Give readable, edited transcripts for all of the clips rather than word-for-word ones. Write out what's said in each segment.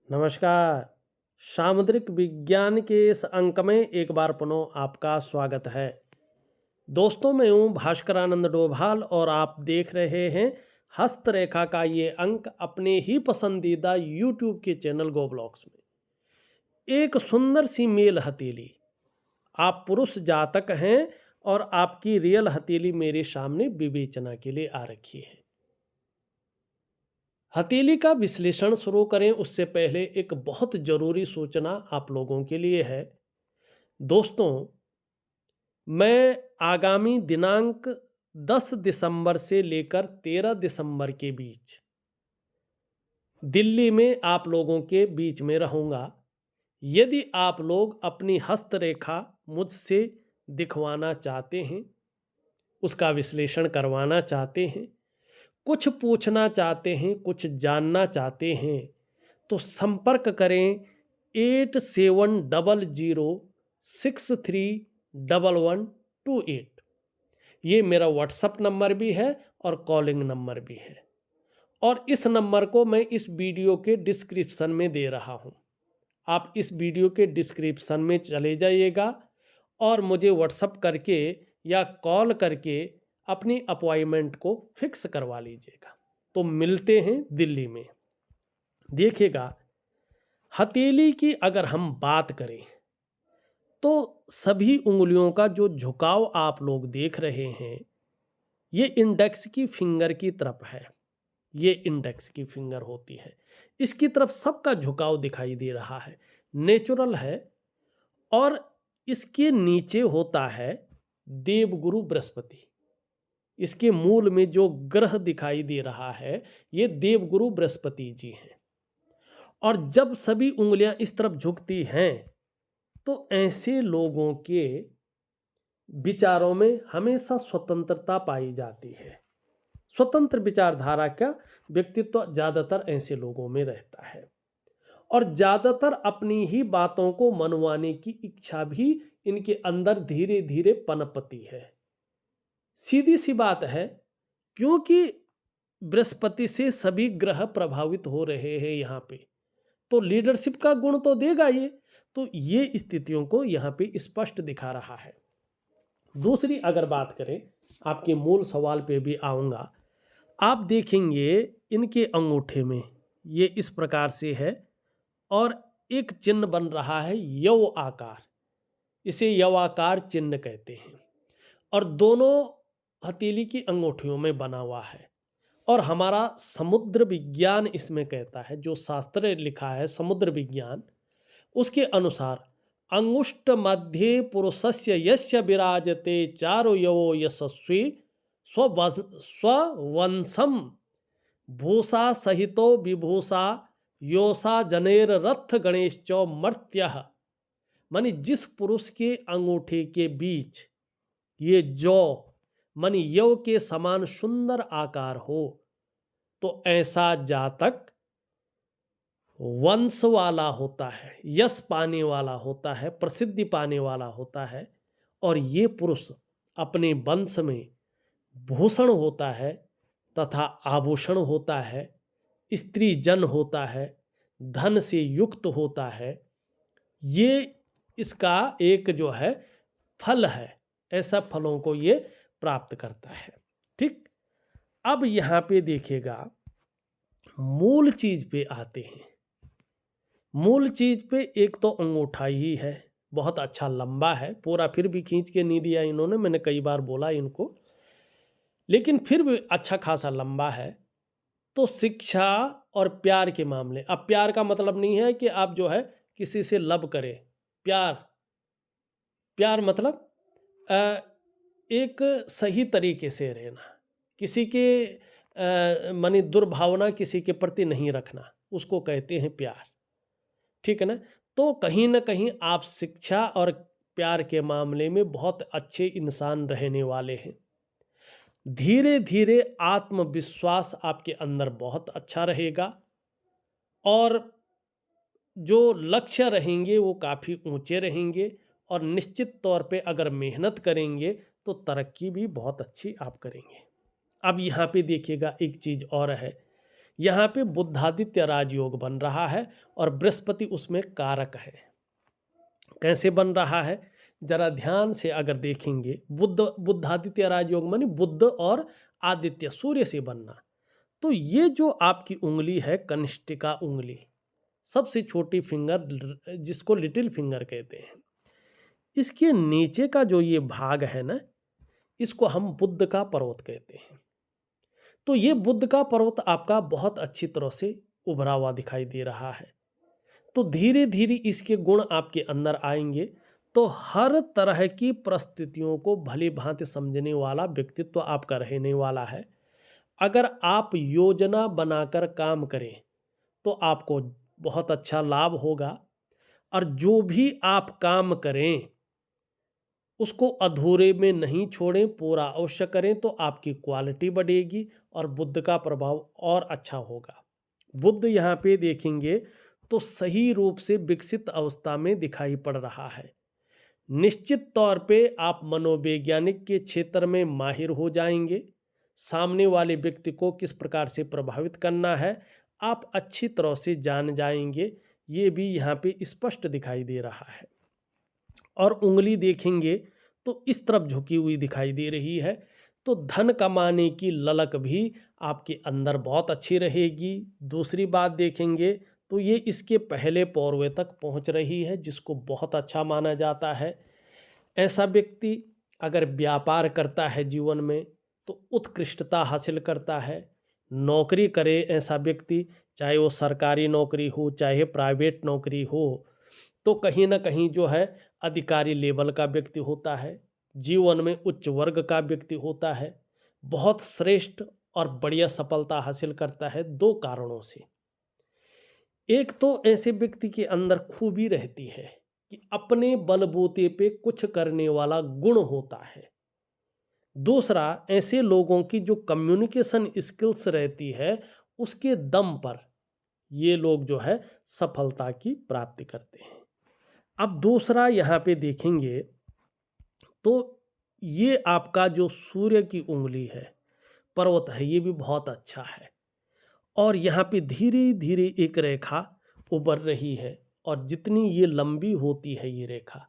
नमस्कार। सामुद्रिक विज्ञान के इस अंक में एक बार पुनः आपका स्वागत है। दोस्तों, मैं हूँ भास्करानंद डोभाल और आप देख रहे हैं हस्तरेखा का ये अंक अपने ही पसंदीदा यूट्यूब के चैनल गो ब्लॉग्स में। एक सुंदर सी मेल हथेली। आप पुरुष जातक हैं और आपकी रियल हथेली मेरे सामने विवेचना के लिए आ रखी है। हथेली का विश्लेषण शुरू करें उससे पहले एक बहुत जरूरी सूचना आप लोगों के लिए है। दोस्तों, मैं आगामी दिनांक 10 दिसंबर से लेकर 13 दिसंबर के बीच दिल्ली में आप लोगों के बीच में रहूंगा। यदि आप लोग अपनी हस्तरेखा मुझसे दिखवाना चाहते हैं, उसका विश्लेषण करवाना चाहते हैं, कुछ पूछना चाहते हैं, कुछ जानना चाहते हैं, तो संपर्क करें 8700631128। ये मेरा व्हाट्सएप नंबर भी है और कॉलिंग नंबर भी है, और इस नंबर को मैं इस वीडियो के डिस्क्रिप्शन में दे रहा हूँ। आप इस वीडियो के डिस्क्रिप्शन में चले जाइएगा और मुझे व्हाट्सएप करके या कॉल करके अपनी अपॉइंटमेंट को फिक्स करवा लीजिएगा। तो मिलते हैं दिल्ली में। देखिएगा, हथेली की अगर हम बात करें तो सभी उंगलियों का जो झुकाव आप लोग देख रहे हैं, ये इंडेक्स की फिंगर की तरफ है। ये इंडेक्स की फिंगर होती है, इसकी तरफ सबका झुकाव दिखाई दे रहा है, नेचुरल है। और इसके नीचे होता है देवगुरु बृहस्पति। इसके मूल में जो ग्रह दिखाई दे रहा है, ये देवगुरु बृहस्पति जी हैं। और जब सभी उंगलियां इस तरफ झुकती हैं तो ऐसे लोगों के विचारों में हमेशा स्वतंत्रता पाई जाती है। स्वतंत्र विचारधारा का व्यक्तित्व ज्यादातर ऐसे लोगों में रहता है, और ज्यादातर अपनी ही बातों को मनवाने की इच्छा भी इनके अंदर धीरे धीरे पनपती है। सीधी सी बात है, क्योंकि बृहस्पति से सभी ग्रह प्रभावित हो रहे हैं यहाँ पे, तो लीडरशिप का गुण तो देगा ये। तो ये स्थितियों को यहाँ पे स्पष्ट दिखा रहा है। दूसरी अगर बात करें, आपके मूल सवाल पे भी आऊँगा। आप देखेंगे इनके अंगूठे में ये इस प्रकार से है और एक चिन्ह बन रहा है यव आकार। इसे यवाकार चिन्ह कहते हैं, और दोनों हथेली की अंगूठियों में बना हुआ है। और हमारा समुद्र विज्ञान इसमें कहता है, जो शास्त्र लिखा है समुद्र विज्ञान, उसके अनुसार अंगुष्ठ मध्य पुरुषस्य यस्य विराजते चारो यवो यशस्वी स्ववंशम भूषा सहितो विभूषा योषा जनेर रथ गणेश चौ मर्त्य। मानी जिस पुरुष के अंगूठे के बीच ये जौ मानी यव के समान सुंदर आकार हो, तो ऐसा जातक वंश वाला होता है, यश पाने वाला होता है, प्रसिद्धि पाने वाला होता है। और ये पुरुष अपने वंश में भूषण होता है तथा आभूषण होता है, स्त्री जन होता है, धन से युक्त होता है। ये इसका एक जो है फल है, ऐसा फलों को ये प्राप्त करता है। ठीक, अब यहाँ पे देखिएगा, मूल चीज पे आते हैं। मूल चीज पे एक तो अंगूठा ही है, बहुत अच्छा लंबा है, पूरा फिर भी खींच के नहीं दिया इन्होंने, मैंने कई बार बोला इनको, लेकिन फिर भी अच्छा खासा लंबा है। तो शिक्षा और प्यार के मामले, अब प्यार का मतलब नहीं है कि आप जो है किसी से लव करें। प्यार प्यार मतलब एक सही तरीके से रहना, किसी के मानी दुर्भावना किसी के प्रति नहीं रखना, उसको कहते हैं प्यार। ठीक है ना। तो कहीं ना कहीं आप शिक्षा और प्यार के मामले में बहुत अच्छे इंसान रहने वाले हैं। धीरे धीरे आत्मविश्वास आपके अंदर बहुत अच्छा रहेगा, और जो लक्ष्य रहेंगे वो काफ़ी ऊंचे रहेंगे, और निश्चित तौर पे अगर मेहनत करेंगे तो तरक्की भी बहुत अच्छी आप करेंगे। अब यहाँ पे देखिएगा, एक चीज़ और है यहाँ पे बुद्धादित्य राजयोग बन रहा है और बृहस्पति उसमें कारक है। कैसे बन रहा है जरा ध्यान से अगर देखेंगे, बुद्धादित्य राजयोग माने बुद्ध और आदित्य सूर्य से बनना। तो ये जो आपकी उंगली है कनिष्ठिका उंगली, सबसे छोटी फिंगर जिसको लिटिल फिंगर कहते हैं, इसके नीचे का जो ये भाग है ना, इसको हम बुद्ध का पर्वत कहते हैं। तो ये बुद्ध का पर्वत आपका बहुत अच्छी तरह से उभरा हुआ दिखाई दे रहा है। तो धीरे धीरे इसके गुण आपके अंदर आएंगे तो हर तरह की परिस्थितियों को भली भांति समझने वाला व्यक्तित्व आपका रहने वाला है। अगर आप योजना बनाकर काम करें तो आपको बहुत अच्छा लाभ होगा, और जो भी आप काम करें उसको अधूरे में नहीं छोड़ें, पूरा अवश्य करें, तो आपकी क्वालिटी बढ़ेगी और बुद्ध का प्रभाव और अच्छा होगा। बुद्ध यहाँ पे देखेंगे तो सही रूप से विकसित अवस्था में दिखाई पड़ रहा है। निश्चित तौर पे आप मनोवैज्ञानिक के क्षेत्र में माहिर हो जाएंगे। सामने वाले व्यक्ति को किस प्रकार से प्रभावित करना है आप अच्छी तरह से जान जाएंगे, ये भी यहाँ पे स्पष्ट दिखाई दे रहा है। और उंगली देखेंगे तो इस तरफ झुकी हुई दिखाई दे रही है। तो धन कमाने की ललक भी आपके अंदर बहुत अच्छी रहेगी। दूसरी बात देखेंगे तो ये इसके पहले पौरवे तक पहुंच रही है, जिसको बहुत अच्छा माना जाता है। ऐसा व्यक्ति अगर व्यापार करता है जीवन में तो उत्कृष्टता हासिल करता है। नौकरी करे ऐसा व्यक्ति, चाहे वो सरकारी नौकरी हो चाहे प्राइवेट नौकरी हो, तो कहीं ना कहीं जो है अधिकारी लेवल का व्यक्ति होता है, जीवन में उच्च वर्ग का व्यक्ति होता है, बहुत श्रेष्ठ और बढ़िया सफलता हासिल करता है। दो कारणों से। एक तो ऐसे व्यक्ति के अंदर खूबी रहती है कि अपने बलबूते पे कुछ करने वाला गुण होता है। दूसरा, ऐसे लोगों की जो कम्युनिकेशन स्किल्स रहती है उसके दम पर ये लोग जो है सफलता की प्राप्ति करते हैं। अब दूसरा यहाँ पे देखेंगे तो ये आपका जो सूर्य की उंगली है पर्वत है, ये भी बहुत अच्छा है। और यहाँ पे धीरे धीरे एक रेखा उभर रही है, और जितनी ये लंबी होती है ये रेखा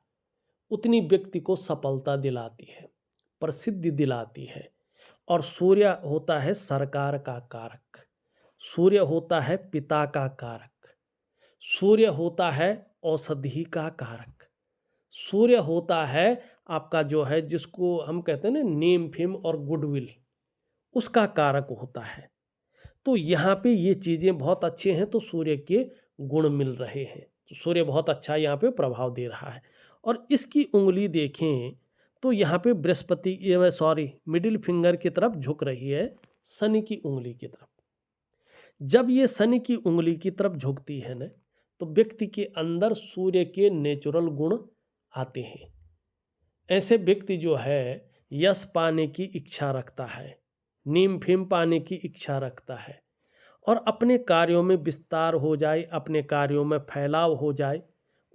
उतनी व्यक्ति को सफलता दिलाती है, प्रसिद्धि दिलाती है। और सूर्य होता है सरकार का कारक, सूर्य होता है पिता का कारक, सूर्य होता है औषधि का कारक, सूर्य होता है आपका जो है जिसको हम कहते हैं ना नेम फेम और गुडविल, उसका कारक होता है। तो यहाँ पे ये चीज़ें बहुत अच्छे हैं, तो सूर्य के गुण मिल रहे हैं। तो सूर्य बहुत अच्छा यहाँ पे प्रभाव दे रहा है। और इसकी उंगली देखें तो यहाँ पे बृहस्पति मिडिल फिंगर की तरफ झुक रही है, शनि की उंगली की तरफ। जब ये शनि की उंगली की तरफ झुकती है ना, तो व्यक्ति के अंदर सूर्य के नेचुरल गुण आते हैं। ऐसे व्यक्ति जो है यश पाने की इच्छा रखता है, नीम फेम पाने की इच्छा रखता है, और अपने कार्यों में विस्तार हो जाए, अपने कार्यों में फैलाव हो जाए,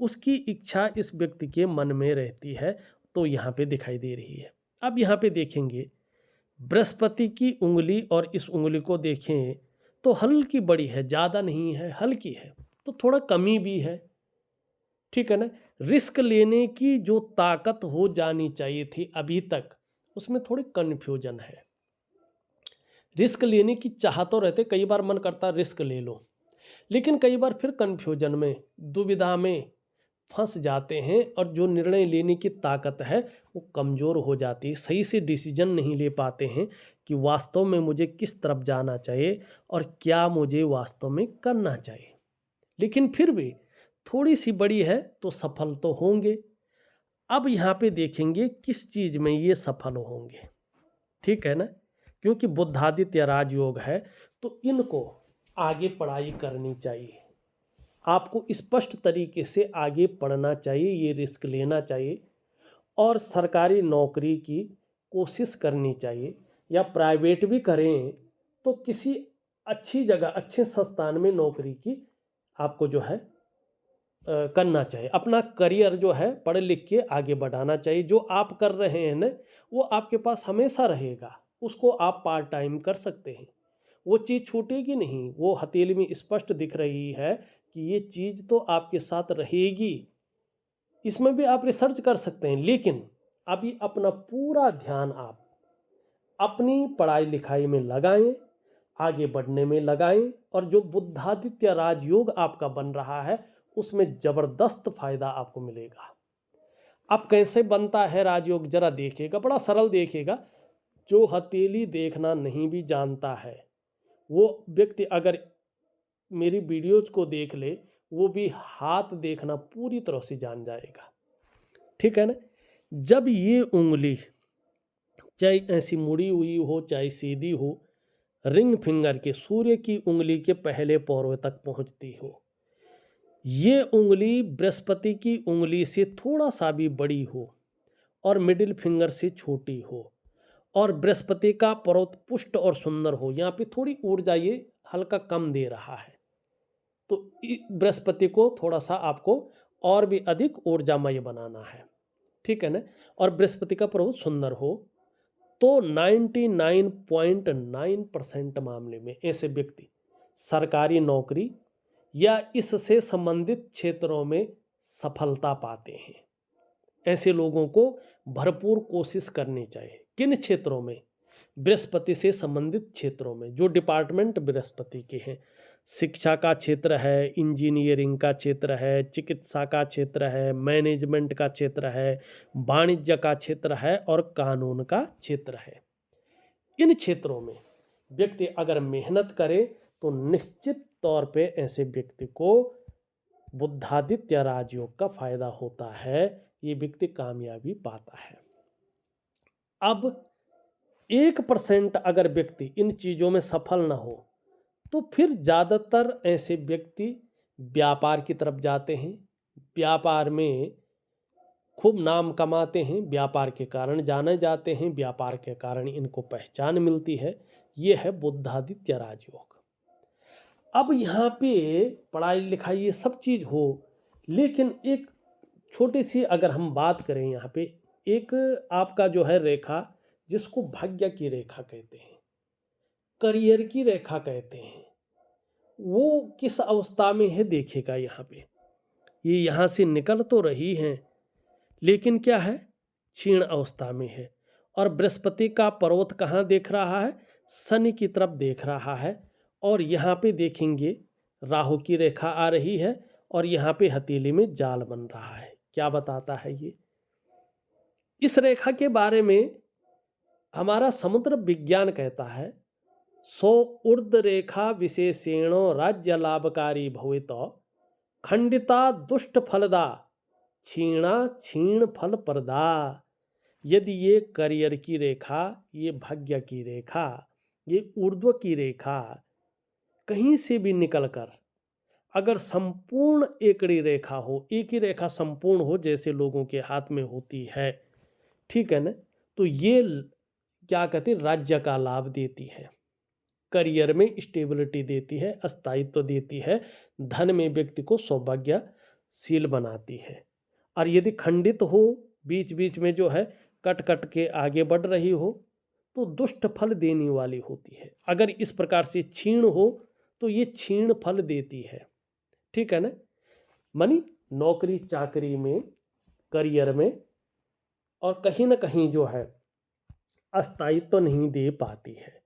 उसकी इच्छा इस व्यक्ति के मन में रहती है। तो यहाँ पे दिखाई दे रही है। अब यहाँ पे देखेंगे बृहस्पति की उंगली और इस उंगली को देखें तो हल्की बड़ी है, ज़्यादा नहीं है, हल्की है, तो थोड़ा कमी भी है, ठीक है ना। रिस्क लेने की जो ताकत हो जानी चाहिए थी अभी तक, उसमें थोड़ी कन्फ्यूजन है। रिस्क लेने की चाहत तो रहते, कई बार मन करता रिस्क ले लो, लेकिन कई बार फिर कन्फ्यूजन में दुविधा में फंस जाते हैं, और जो निर्णय लेने की ताकत है वो कमज़ोर हो जाती है। सही से डिसीजन नहीं ले पाते हैं कि वास्तव में मुझे किस तरफ जाना चाहिए और क्या मुझे वास्तव में करना चाहिए। लेकिन फिर भी थोड़ी सी बड़ी है तो सफल तो होंगे। अब यहाँ पे देखेंगे किस चीज़ में ये सफल होंगे, ठीक है ना, क्योंकि बुद्धादित्य राजयोग है तो इनको आगे पढ़ाई करनी चाहिए। आपको स्पष्ट तरीके से आगे पढ़ना चाहिए, ये रिस्क लेना चाहिए, और सरकारी नौकरी की कोशिश करनी चाहिए, या प्राइवेट भी करें तो किसी अच्छी जगह अच्छे संस्थान में नौकरी की आपको जो है करना चाहिए। अपना करियर जो है पढ़ लिख के आगे बढ़ाना चाहिए। जो आप कर रहे हैं ना वो आपके पास हमेशा रहेगा, उसको आप पार्ट टाइम कर सकते हैं, वो चीज़ छूटेगी नहीं। वो हथेली में स्पष्ट दिख रही है कि ये चीज़ तो आपके साथ रहेगी। इसमें भी आप रिसर्च कर सकते हैं, लेकिन अभी अपना पूरा ध्यान आप अपनी पढ़ाई लिखाई में लगाएं, आगे बढ़ने में लगाएं, और जो बुद्धादित्य राजयोग आपका बन रहा है उसमें ज़बरदस्त फायदा आपको मिलेगा। अब कैसे बनता है राजयोग जरा देखिएगा, बड़ा सरल देखिएगा। जो हथेली देखना नहीं भी जानता है वो व्यक्ति अगर मेरी वीडियोज को देख ले, वो भी हाथ देखना पूरी तरह से जान जाएगा। ठीक है ना। जब ये उंगली चाहे ऐसी मुड़ी हुई हो चाहे सीधी हो, रिंग फिंगर के सूर्य की उंगली के पहले पौरों तक पहुंचती हो, ये उंगली बृहस्पति की उंगली से थोड़ा सा भी बड़ी हो और मिडिल फिंगर से छोटी हो, और बृहस्पति का पर्वत पुष्ट और सुंदर हो, यहाँ पे थोड़ी ऊर्जा ये हल्का कम दे रहा है, तो बृहस्पति को थोड़ा सा आपको और भी अधिक ऊर्जामय बनाना है। ठीक है ना। और बृहस्पति का पर्वत सुंदर हो तो 99.9% मामले में ऐसे व्यक्ति सरकारी नौकरी या इससे संबंधित क्षेत्रों में सफलता पाते हैं। ऐसे लोगों को भरपूर कोशिश करनी चाहिए। किन क्षेत्रों में? बृहस्पति से संबंधित क्षेत्रों में, जो डिपार्टमेंट बृहस्पति के हैं। शिक्षा का क्षेत्र है, इंजीनियरिंग का क्षेत्र है, चिकित्सा का क्षेत्र है, मैनेजमेंट का क्षेत्र है, वाणिज्य का क्षेत्र है और कानून का क्षेत्र है। इन क्षेत्रों में व्यक्ति अगर मेहनत करे तो निश्चित तौर पे ऐसे व्यक्ति को बुद्धादित्य राजयोग का फायदा होता है, ये व्यक्ति कामयाबी पाता है। अब 1% अगर व्यक्ति इन चीज़ों में सफल ना हो तो फिर ज़्यादातर ऐसे व्यक्ति व्यापार की तरफ जाते हैं, व्यापार में खूब नाम कमाते हैं, व्यापार के कारण जाने जाते हैं, व्यापार के कारण इनको पहचान मिलती है। ये है बुद्धादित्य राजयोग। अब यहाँ पे पढ़ाई लिखाई ये सब चीज़ हो, लेकिन एक छोटी सी अगर हम बात करें, यहाँ पे एक आपका जो है रेखा, जिसको भाग्य की रेखा कहते हैं, करियर की रेखा कहते हैं, वो किस अवस्था में है देखिएगा। यहाँ पे ये यहाँ से निकल तो रही हैं, लेकिन क्या है, क्षीण अवस्था में है। और बृहस्पति का पर्वत कहाँ देख रहा है? शनि की तरफ देख रहा है। और यहाँ पे देखेंगे राहु की रेखा आ रही है और यहाँ पे हथेली में जाल बन रहा है। क्या बताता है ये? इस रेखा के बारे में हमारा समुद्र विज्ञान कहता है, सो ऊर्ध्व रेखा विशेषेणो राज्य लाभकारी भवित खंडिता दुष्ट फलदा क्षीणा क्षीण फल प्रदा। यदि ये करियर की रेखा, ये भाग्य की रेखा, ये ऊर्ध्व की रेखा कहीं से भी निकलकर अगर संपूर्ण एकड़ी रेखा हो, एक ही रेखा संपूर्ण हो जैसे लोगों के हाथ में होती है, ठीक है ना, तो ये क्या कहते हैं, राज्य का लाभ देती है, करियर में स्टेबिलिटी देती है, स्थायित्व देती है, धन में व्यक्ति को सौभाग्यशील बनाती है। और यदि खंडित हो, बीच बीच में जो है कट कट के आगे बढ़ रही हो, तो दुष्ट फल देने वाली होती है। अगर इस प्रकार से क्षीण हो तो ये क्षीण फल देती है। ठीक है ना। मानी नौकरी चाकरी में, करियर में, और कहीं ना कहीं जो है अस्थायित्व नहीं दे पाती है।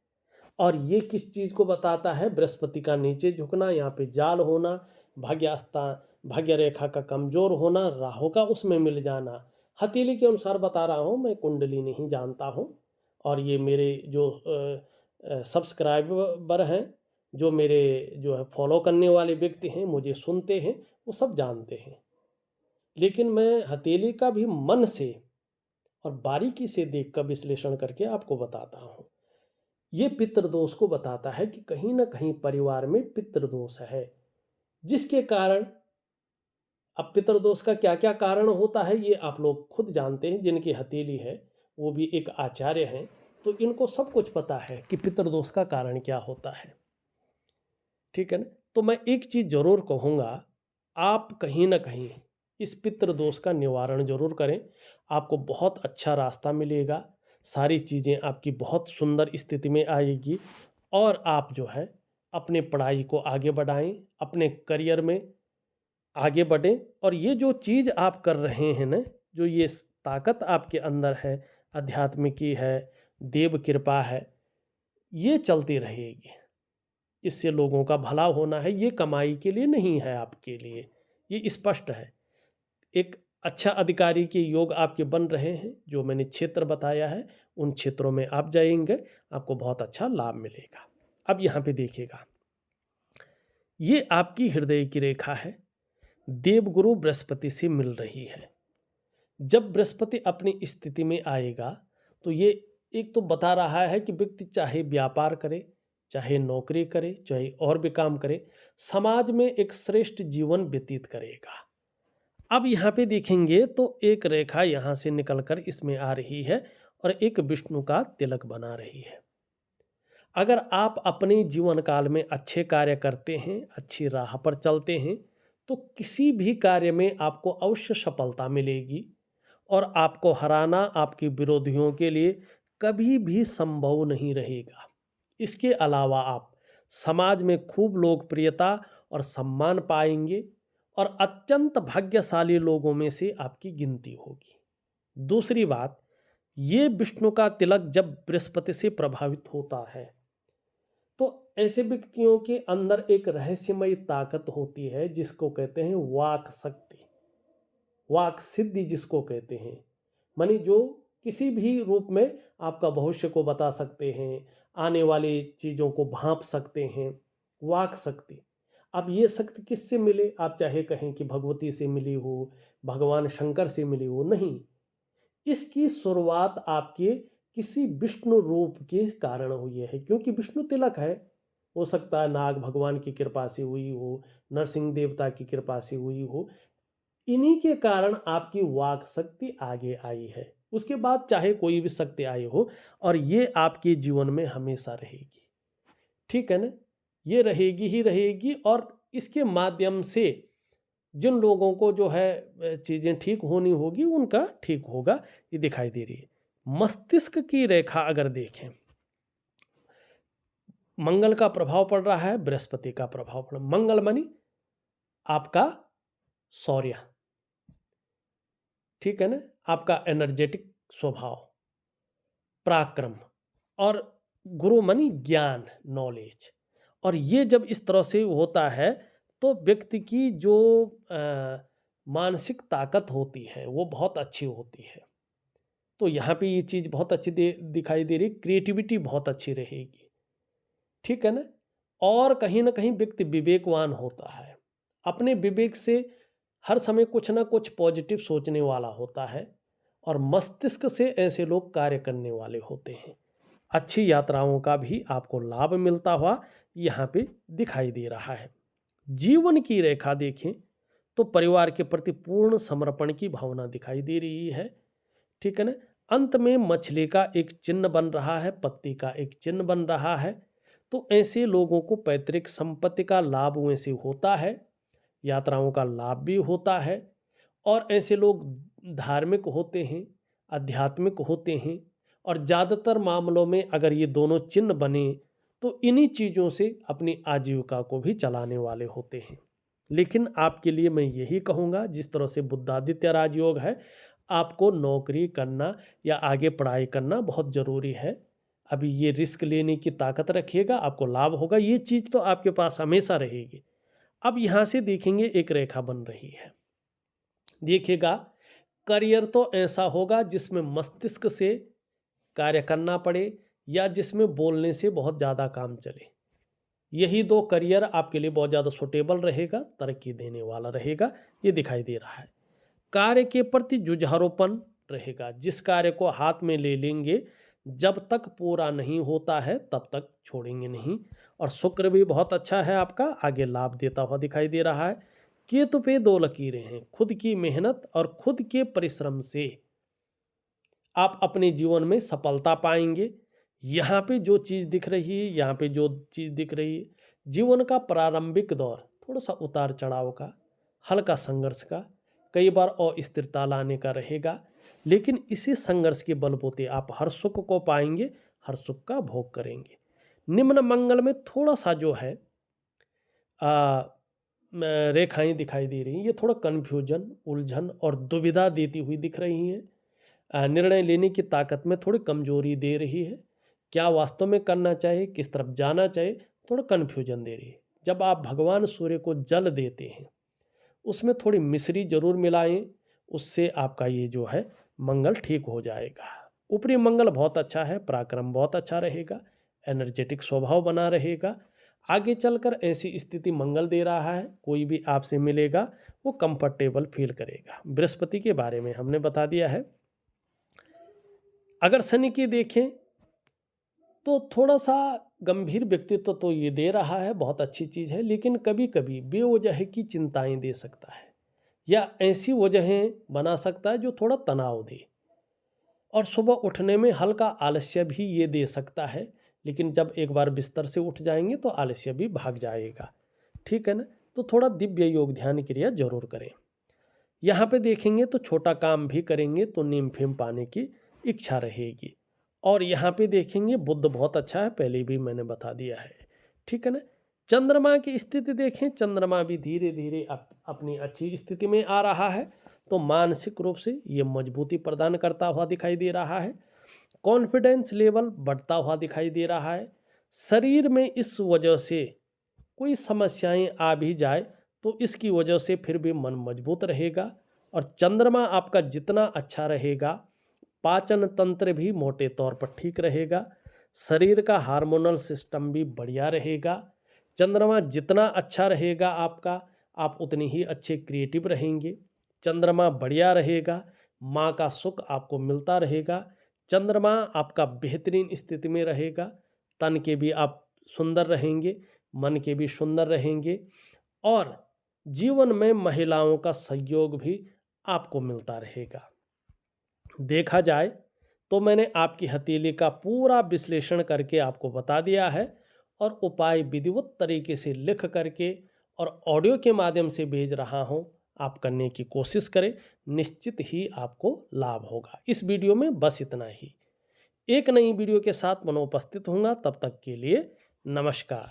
और ये किस चीज़ को बताता है? बृहस्पति का नीचे झुकना, यहाँ पे जाल होना, भाग्य रेखा का कमजोर होना, राहु का उसमें मिल जाना। हथेली के अनुसार बता रहा हूँ, मैं कुंडली नहीं जानता हूँ। और ये मेरे जो सब्सक्राइबर हैं, जो मेरे जो है फॉलो करने वाले व्यक्ति हैं, मुझे सुनते हैं, वो सब जानते हैं। लेकिन मैं हथेली का भी मन से और बारीकी से देखकर विश्लेषण करके आपको बताता हूँ। ये पितृदोष को बताता है कि कहीं ना कहीं परिवार में पितृदोष है, जिसके कारण, अब पितृदोष का क्या क्या कारण होता है ये आप लोग खुद जानते हैं, जिनकी हथेली है वो भी एक आचार्य हैं, तो इनको सब कुछ पता है कि पितृदोष का कारण क्या होता है। ठीक है ना। तो मैं एक चीज़ जरूर कहूँगा, आप कहीं ना कहीं इस पितृदोष का निवारण जरूर करें, आपको बहुत अच्छा रास्ता मिलेगा, सारी चीज़ें आपकी बहुत सुंदर स्थिति में आएगी और आप जो है अपने पढ़ाई को आगे बढ़ाएं, अपने करियर में आगे बढ़ें। और ये जो चीज़ आप कर रहे हैं ना, जो ये ताकत आपके अंदर है, अध्यात्म की है, देव कृपा है, ये चलती रहेगी। इससे लोगों का भला होना है, ये कमाई के लिए नहीं है आपके लिए, ये स्पष्ट है। एक अच्छा अधिकारी के योग आपके बन रहे हैं। जो मैंने क्षेत्र बताया है उन क्षेत्रों में आप जाएंगे, आपको बहुत अच्छा लाभ मिलेगा। अब यहाँ पे देखिएगा, ये आपकी हृदय की रेखा है, देवगुरु बृहस्पति से मिल रही है। जब बृहस्पति अपनी स्थिति में आएगा तो ये एक तो बता रहा है कि व्यक्ति चाहे व्यापार करे, चाहे नौकरी करे, चाहे और भी काम करे, समाज में एक श्रेष्ठ जीवन व्यतीत करेगा। अब यहाँ पे देखेंगे तो एक रेखा यहाँ से निकलकर इसमें आ रही है और एक विष्णु का तिलक बना रही है। अगर आप अपने जीवन काल में अच्छे कार्य करते हैं, अच्छी राह पर चलते हैं, तो किसी भी कार्य में आपको अवश्य सफलता मिलेगी और आपको हराना आपके विरोधियों के लिए कभी भी संभव नहीं रहेगा। इसके अलावा आप समाज में खूब लोकप्रियता और सम्मान पाएंगे और अत्यंत भाग्यशाली लोगों में से आपकी गिनती होगी। दूसरी बात, ये विष्णु का तिलक जब बृहस्पति से प्रभावित होता है तो ऐसे व्यक्तियों के अंदर एक रहस्यमयी ताकत होती है जिसको कहते हैं वाक शक्ति, वाक सिद्धि जिसको कहते हैं। मानी जो किसी भी रूप में आपका भविष्य को बता सकते हैं, आने वाली चीज़ों को भांप सकते हैं, वाक शक्ति। अब ये शक्ति किससे मिले? आप चाहे कहें कि भगवती से मिली हो, भगवान शंकर से मिली हो, नहीं। इसकी शुरुआत आपके किसी विष्णु रूप के कारण हुई है, क्योंकि विष्णु तिलक है। हो सकता है नाग भगवान की कृपा से हुई हो, नरसिंह देवता की कृपा से हुई हो। इन्हीं के कारण आपकी वाक शक्ति आगे आई है। उसके बाद चाहे कोई भी शक्ति आई हो, और ये आपके जीवन में हमेशा रहेगी। ठीक है ना? ये रहेगी ही रहेगी। और इसके माध्यम से जिन लोगों को जो है चीज़ें ठीक होनी होगी उनका ठीक होगा, ये दिखाई दे रही है। मस्तिष्क की रेखा अगर देखें, मंगल का प्रभाव पड़ रहा है, बृहस्पति का प्रभाव पड़ रहा है। मंगल मानी आपका शौर्य, ठीक है ना, आपका एनर्जेटिक स्वभाव, पराक्रम, और गुरु मानी ज्ञान, नॉलेज। और ये जब इस तरह से होता है तो व्यक्ति की जो मानसिक ताकत होती है वो बहुत अच्छी होती है। तो यहाँ पे ये चीज़ बहुत अच्छी दिखाई दे रही, क्रिएटिविटी बहुत अच्छी रहेगी। ठीक है ना? और कहीं ना कहीं व्यक्ति विवेकवान होता है, अपने विवेक से हर समय कुछ ना कुछ पॉजिटिव सोचने वाला होता है, और मस्तिष्क से ऐसे लोग कार्य करने वाले होते हैं। अच्छी यात्राओं का भी आपको लाभ मिलता हुआ यहाँ पे दिखाई दे रहा है। जीवन की रेखा देखें तो परिवार के प्रति पूर्ण समर्पण की भावना दिखाई दे रही है। ठीक है ना? अंत में मछली का एक चिन्ह बन रहा है, पत्ती का एक चिन्ह बन रहा है। तो ऐसे लोगों को पैतृक संपत्ति का लाभ वैसे होता है, यात्राओं का लाभ भी होता है, और ऐसे लोग धार्मिक होते हैं, आध्यात्मिक होते हैं। और ज़्यादातर मामलों में अगर ये दोनों चिन्ह बने तो इन्हीं चीज़ों से अपनी आजीविका को भी चलाने वाले होते हैं। लेकिन आपके लिए मैं यही कहूँगा, जिस तरह से बुद्धादित्य राजयोग है, आपको नौकरी करना या आगे पढ़ाई करना बहुत ज़रूरी है। अभी ये रिस्क लेने की ताकत रखिएगा, आपको लाभ होगा, ये चीज़ तो आपके पास हमेशा रहेगी। अब यहाँ से देखेंगे एक रेखा बन रही है, देखिएगा करियर तो ऐसा होगा जिसमें मस्तिष्क से कार्य करना पड़े या जिसमें बोलने से बहुत ज़्यादा काम चले। यही दो करियर आपके लिए बहुत ज़्यादा सुटेबल रहेगा, तरक्की देने वाला रहेगा, ये दिखाई दे रहा है। कार्य के प्रति जुझारूपन रहेगा, जिस कार्य को हाथ में ले लेंगे जब तक पूरा नहीं होता है तब तक छोड़ेंगे नहीं। और शुक्र भी बहुत अच्छा है आपका, आगे लाभ देता हुआ दिखाई दे रहा है। केतु पे 2 लकीरें हैं, खुद की मेहनत और खुद के परिश्रम से आप अपने जीवन में सफलता पाएंगे। यहाँ पे जो चीज़ दिख रही है, यहाँ पे जो चीज़ दिख रही है, जीवन का प्रारंभिक दौर थोड़ा सा उतार चढ़ाव का, हल्का संघर्ष का, कई बार अस्थिरता लाने का रहेगा। लेकिन इसी संघर्ष के बलबूते आप हर सुख को पाएंगे, हर सुख का भोग करेंगे। निम्न मंगल में थोड़ा सा जो है रेखाएं दिखाई दे रही हैं, ये थोड़ा कन्फ्यूजन, उलझन और दुविधा देती हुई दिख रही हैं। निर्णय लेने की ताकत में थोड़ी कमजोरी दे रही है। क्या वास्तव में करना चाहिए, किस तरफ जाना चाहिए, थोड़ा कन्फ्यूजन दे रही है। जब आप भगवान सूर्य को जल देते हैं, उसमें थोड़ी मिश्री जरूर मिलाएं, उससे आपका ये जो है मंगल ठीक हो जाएगा। ऊपरी मंगल बहुत अच्छा है, पराक्रम बहुत अच्छा रहेगा, एनर्जेटिक स्वभाव बना रहेगा। आगे चलकर ऐसी स्थिति मंगल दे रहा है, कोई भी आपसे मिलेगा वो कंफर्टेबल फील करेगा। बृहस्पति के बारे में हमने बता दिया है। अगर शनि की देखें तो थोड़ा सा गंभीर व्यक्तित्व तो ये दे रहा है, बहुत अच्छी चीज़ है, लेकिन कभी कभी बेवजह की चिंताएं दे सकता है या ऐसी वजहें बना सकता है जो थोड़ा तनाव दे। और सुबह उठने में हल्का आलस्य भी ये दे सकता है, लेकिन जब एक बार बिस्तर से उठ जाएंगे तो आलस्य भी भाग जाएगा। ठीक है ना। तो थोड़ा दिव्य योग ध्यान क्रिया जरूर करें। यहाँ पे देखेंगे तो छोटा काम भी करेंगे तो नीम फेम पाने की इच्छा रहेगी। और यहाँ पे देखेंगे बुध बहुत अच्छा है, पहले भी मैंने बता दिया है। ठीक है ना। चंद्रमा की स्थिति देखें, चंद्रमा भी धीरे धीरे अपनी अच्छी स्थिति में आ रहा है, तो मानसिक रूप से ये मजबूती प्रदान करता हुआ दिखाई दे रहा है। कॉन्फिडेंस लेवल बढ़ता हुआ दिखाई दे रहा है। शरीर में इस वजह से कोई समस्याएं आ भी जाए तो इसकी वजह से फिर भी मन मजबूत रहेगा। और चंद्रमा आपका जितना अच्छा रहेगा, पाचन तंत्र भी मोटे तौर पर ठीक रहेगा, शरीर का हार्मोनल सिस्टम भी बढ़िया रहेगा। चंद्रमा जितना अच्छा रहेगा आपका, आप उतने ही अच्छे क्रिएटिव रहेंगे। चंद्रमा बढ़िया रहेगा, माँ का सुख आपको मिलता रहेगा। चंद्रमा आपका बेहतरीन स्थिति में रहेगा, तन के भी आप सुंदर रहेंगे, मन के भी सुंदर रहेंगे, और जीवन में महिलाओं का सहयोग भी आपको मिलता रहेगा। देखा जाए तो मैंने आपकी हथेली का पूरा विश्लेषण करके आपको बता दिया है, और उपाय विधिवत तरीके से लिख करके और ऑडियो के माध्यम से भेज रहा हूं। आप करने की कोशिश करें, निश्चित ही आपको लाभ होगा। इस वीडियो में बस इतना ही। एक नई वीडियो के साथ पुनः उपस्थित होऊंगा, तब तक के लिए नमस्कार।